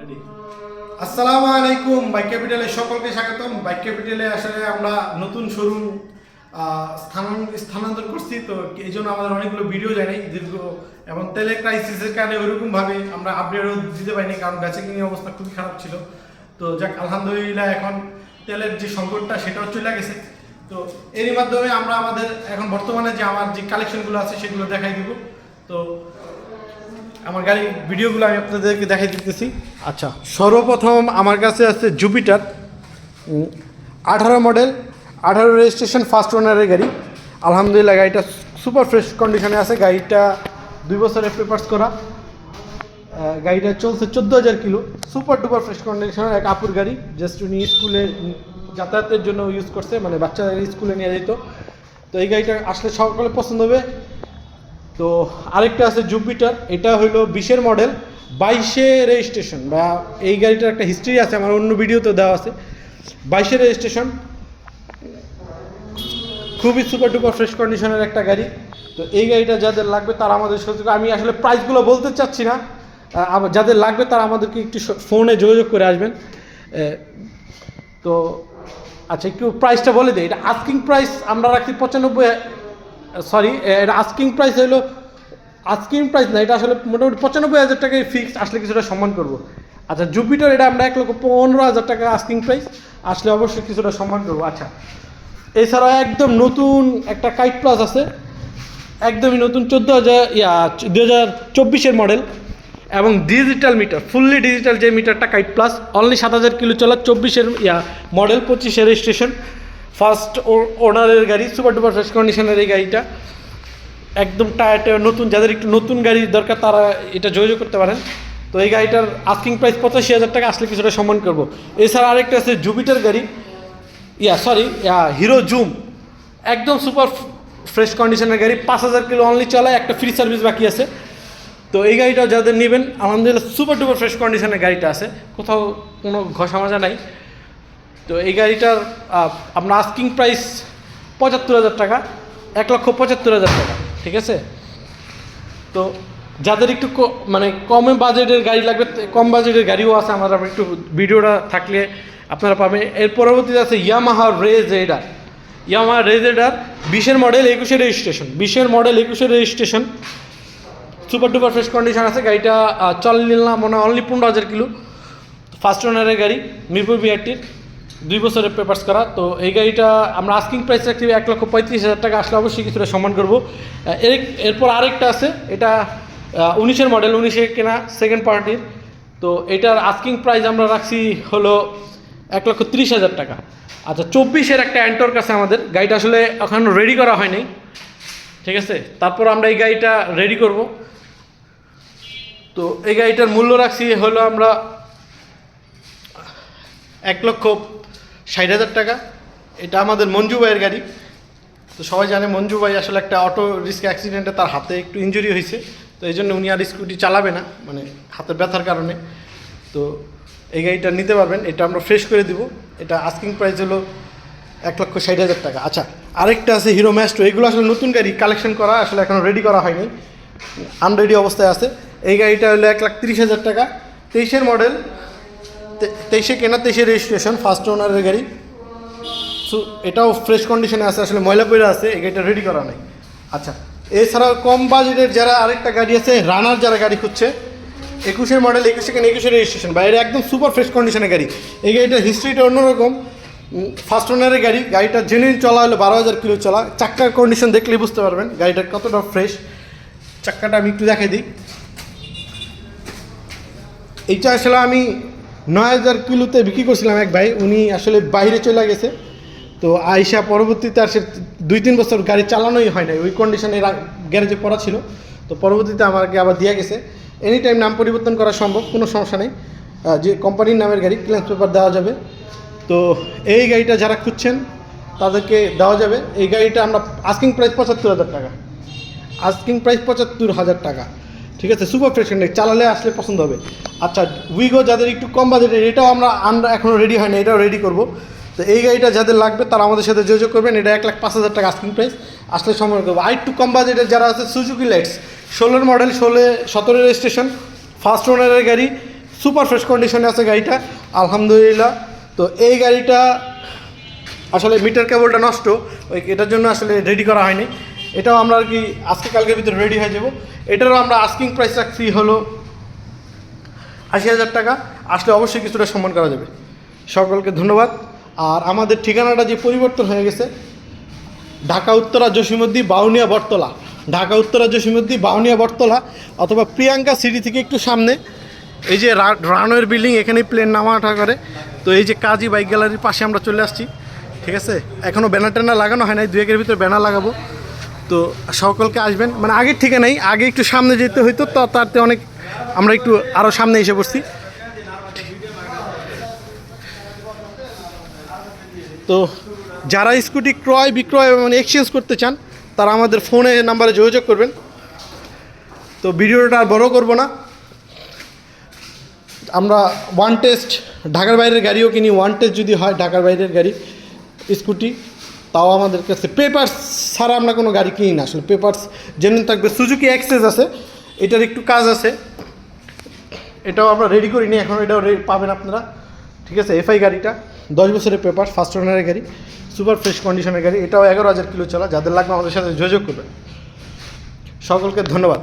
Ready. আসসালামু আলাইকুম, bike ক্যাপিটালে সকলকে স্বাগতম। বাইক ক্যাপিটালে আসলে আমরা নতুন শোরুম স্থানান্তর করছি, তো এই জন্য আমাদের অনেকগুলো ভিডিও যায় নাই দীর্ঘ, এবং তেলের ক্রাইসিসের কারণে ওইরকমভাবে আমরা আপডেটও দিতে পারিনি, কারণ বেচা কিনি অবস্থা খুবই খারাপ ছিল। তো যাক, আলহামদুলিল্লাহ এখন তেলের যে সংকটটা সেটাও চলে গেছে। তো এরই মাধ্যমে আমরা আমাদের এখন বর্তমানে যে আমার যে কালেকশনগুলো আছে সেগুলো দেখাই দিব। তো আমার গাড়ির ভিডিওগুলো আমি আপনাদেরকে দেখাই দিতেছি। আচ্ছা, সর্বপ্রথম আমার কাছে আছে জুপিটার 18 মডেল, 18 রেজিস্ট্রেশন, ফার্স্ট ওনারের গাড়ি। আলহামদুলিল্লাহ গাড়িটা সুপার ফ্রেশ কন্ডিশনে আছে। গাড়িটা 2 বছরের পেপারস করা। গাড়িটা চলছে 14,000 কিলো। সুপার ডুপার ফ্রেশ কন্ডিশনের এক আপুর গাড়ি, জাস্ট উনি স্কুলে যাতায়াতের জন্য ইউজ করছে, মানে বাচ্চাদের স্কুলে নিয়ে যেত। তো এই গাড়িটা আসলে সকলে পছন্দ হবে। তো আরেকটা আছে জুপিটার, এটা হলো 20-এর মডেল, 22-এ রেজিস্ট্রেশন। বা এই গাড়িটার একটা হিস্ট্রি আছে, আমার অন্য ভিডিওতে দেওয়া আছে। 22-এ রেজিস্ট্রেশন, খুবই সুপার ডুপার ফ্রেশ কন্ডিশনের একটা গাড়ি। তো এই গাড়িটা যাদের লাগবে তারা আমাদের সাথে, আমি আসলে প্রাইসগুলো বলতে চাচ্ছি না, যাদের লাগবে তারা আমাদেরকে একটু ফোনে যোগাযোগ করে আসবেন। তো আচ্ছা, একটু প্রাইসটা বলে দিই। এটা আস্কিং প্রাইস আমরা রাখছি 95, সরি, এটা আস্কিং প্রাইস হলো, আস্কিং প্রাইস না, এটা আসলে মোটামুটি 95,000 টাকায় ফিক্সড, আসলে কিছুটা সম্মান করবো। আচ্ছা, জুপিটার এটা আমরা 1,15,000 টাকা আস্কিং প্রাইস, আসলে অবশ্যই কিছুটা সম্মান করবো। আচ্ছা, এছাড়া একদম নতুন একটা কাইট প্লাস আছে, একদমই নতুন, 2024-এর মডেল, এবং ডিজিটাল মিটার, ফুললি ডিজিটাল যে মিটারটা, কাইট প্লাস, অনলি 7,000 কিলো চলা, 24-এর মডেল, 25-এর রেজিস্ট্রেশন, ফার্স্ট ওনারের গাড়ি, সুপার ডুপার ফ্রেশ কন্ডিশনের এই গাড়িটা, একদম টায়ার নতুন। যাদের একটু নতুন গাড়ির দরকার তারা এটা যোগাযোগ করতে পারেন। তো এই গাড়িটার আস্কিং প্রাইস 85,000 টাকা, আসলে কিছুটা সম্মান করবো। এছাড়া আরেকটা আছে জুপিটার গাড়ি, হিরো জুম, একদম সুপার ফ্রেশ কন্ডিশনের গাড়ি, 5,000 কিলো অনলি চলায়, একটা ফ্রি সার্ভিস বাকি আছে। তো এই গাড়িটা যাদের নেবেন, আলহামদুলিল্লাহ সুপার ডুপার ফ্রেশ কন্ডিশনের গাড়িটা আছে, কোথাও কোনো ঘষা মাজা নাই। তো এই গাড়িটার আপনার আস্কিং প্রাইস 75,000 টাকা, 1,75,000 টাকা, ঠিক আছে। তো যাদের একটু মানে কম বাজেটের গাড়ি লাগবে, কম বাজেটের গাড়িও আছে আমার, একটু ভিডিওটা থাকলে আপনারা পাবেন। এর পরবর্তীতে আছে ইয়ামাহা রেজেডার, 20-এর মডেল, 21-এর রেজিস্ট্রেশন, 20-এর মডেল, 21-এর registration, super duper fresh condition আছে। গাড়িটা চললাম মনে হয় অনলি 15,000 কিলো, ফার্স্ট ওনারের গাড়ি, মিরপুর বিআরটির, 2 বছরের পেপার্স করা। তো এই গাড়িটা আমরা আস্কিং প্রাইস রাখছি 1,35,000 টাকা, আসলে অবশ্যই কিছুটা সম্মান করবো। এরপর আরেকটা আছে, এটা 19-এর মডেল, 19-এ কেনা, সেকেন্ড পার্টির। তো এটার আস্কিং প্রাইস আমরা রাখছি হলো 1,30,000 টাকা। আচ্ছা, 24-এর একটা অ্যান্টর্ক আছে আমাদের, গাড়িটা আসলে এখন রেডি করা হয়নি, ঠিক আছে। তারপর আমরা এই গাড়িটা রেডি করব। তো এই গাড়িটার মূল্য রাখছি হলো আমরা 1,60,000 টাকা। এটা আমাদের মঞ্জু ভাইয়ের গাড়ি। তো সবাই জানে মঞ্জু ভাই আসলে একটা অটো রিস্ক অ্যাক্সিডেন্টে তার হাতে একটু ইনজুরি হয়েছে, তো এই জন্য উনি আর স্কুটি চালাবে না, মানে হাতের ব্যথার কারণে। তো এই গাড়িটা নিতে পারবেন, এটা আমরা ফ্রেশ করে দিব। এটা আস্কিং প্রাইস হলো 1,60,000 টাকা। আচ্ছা, আরেকটা আছে হিরো ম্যাস্ট্রো, এগুলো আসলে নতুন গাড়ি, কালেকশন করা, আসলে এখনও রেডি করা হয়নি, আনরেডি অবস্থায় আছে। এই গাড়িটা হলো 1,30,000 টাকা, 23-এর মডেল, 23-এ কেনা, 23-এর রেজিস্ট্রেশন, ফার্স্ট ওনারের গাড়ি। সো এটাও ফ্রেশ কন্ডিশনে আছে, আসলে ময়লা পয়লা আছে, এই গাড়িটা রেডি করা নাই। আচ্ছা, এছাড়াও কম বাজেটের যারা আরেকটা গাড়ি আছে, রানার যারা গাড়ি খুঁজছে, 21-এর মডেল, 21-এ কেনা, 21-এর রেজিস্ট্রেশন, বাইরে একদম সুপার ফ্রেশ কন্ডিশনের গাড়ি। এই গাড়িটার হিস্ট্রিটা অন্যরকম, ফার্স্ট ওনারের গাড়ি। গাড়িটা জেনুইন চলা হলো 12,000 কিলো চলা। চাক্কার কন্ডিশন দেখলেই বুঝতে পারবেন গাড়িটা কতটা ফ্রেশ। চাক্কাটা আমি একটু দেখাই দিই। এইটা আসলে আমি 9,000 কিলোতে বিক্রি করছিলাম এক ভাই, উনি আসলে বাইরে চলে গেছে। তো আইসা পরবর্তীতে আর সে 2-3 বছর গাড়ি চালানোই হয় না, ওই কন্ডিশনে গ্যারেজে পড়া ছিল। তো পরবর্তীতে আমাকে আবার দিয়ে গেছে। এনি টাইম নাম পরিবর্তন করা সম্ভব, কোনো সমস্যা নেই, যে কোম্পানির নামের গাড়ি, ক্লিয়ারেন্স পেপার দেওয়া যাবে। তো এই গাড়িটা যারা খুঁজছেন তাদেরকে দেওয়া যাবে। এই গাড়িটা আমরা আস্কিং প্রাইস 75,000 টাকা, আস্কিং প্রাইস 75,000 টাকা, ঠিক আছে। সুপার ফ্রেশ চালালে আসলে পছন্দ হবে। আচ্ছা, উইগো যাদের একটু কম বাজেটের, এটাও আমরা এখনও রেডি হয় না, এটাও রেডি করব। তো এই গাড়িটা যাদের লাগবে তারা আমাদের সাথে যোগাযোগ করবেন। এটা 1,05,000 টাকা আস্কিং প্রাইস, আসলে সম্মান করবো। আর একটু কম বাজেটের যারা আছে, সুজুকি লাইটস, 16-এর মডেল, 17 রেজিস্ট্রেশন, ফার্স্ট ওনারের গাড়ি, সুপার ফ্রেশ কন্ডিশনে আছে গাড়িটা আলহামদুলিল্লাহ। তো এই গাড়িটা আসলে মিটার কেবলটা নষ্ট, ওই এটার জন্য আসলে রেডি করা হয়নি। এটাও আমরা আর কি আজকে কালকের ভিতরে রেডি হয়ে যাব। এটারও আমরা আস্কিং প্রাইস রাখছি হলো 80,000 টাকা, আসলে অবশ্যই কিছুটা সম্মান করা যাবে। সকলকে ধন্যবাদ। আর আমাদের ঠিকানাটা যে পরিবর্তন হয়ে গেছে, ঢাকা উত্তরা জসীমউদ্দি বাউনিয়া বটতলা, ঢাকা উত্তরা জসীমউদ্দি বাউনিয়া বটতলা, অথবা প্রিয়াঙ্কা সিটি থেকে একটু সামনে এই যে রানওয়ের বিল্ডিং, এখানেই প্লেন নামা ওঠা করে। তো এই যে কাজী বাইক গ্যালারির পাশে আমরা চলে আসছি, ঠিক আছে। এখনও ব্যানার ট্যানার লাগানো হয় নাই, 2-1 ভিতরে ব্যানার লাগাবো। তো সকলকে আসবেন, মানে আগের থেকে নেই, আগে একটু সামনে যেতে হইতো, তো তাতে অনেক আমরা একটু আরও সামনে এসে পড়ছি। তো যারা স্কুটি ক্রয় বিক্রয় মানে এক্সচেঞ্জ করতে চান তারা আমাদের ফোনে নাম্বারে যোগাযোগ করবেন। তো ভিডিওটা আর বড় করব না, আমরা ওয়ান টেস্ট ঢাকার বাইরের গাড়িও কিনি। ওয়ান টেস্ট যদি হয় ঢাকার বাইরের গাড়ি স্কুটি, তাও আমাদের কাছে পেপারস ছাড়া আমরা কোনো গাড়ি কিনি না। আসলে পেপারস যেমন থাকবে, সুজুকি অ্যাক্সেস আছে, এটার একটু কাজ আছে, এটাও আমরা রেডি করিনি এখন, এটাও পাবেন আপনারা, ঠিক আছে। এফআই গাড়িটা 10 বছরের পেপার, ফার্স্ট ওনারের গাড়ি, সুপার ফ্রেশ কন্ডিশনের গাড়ি, এটাও 11,000 কিলো চলা। যাদের লাগবে আমাদের সাথে যোগাযোগ করবেন। সকলকে ধন্যবাদ।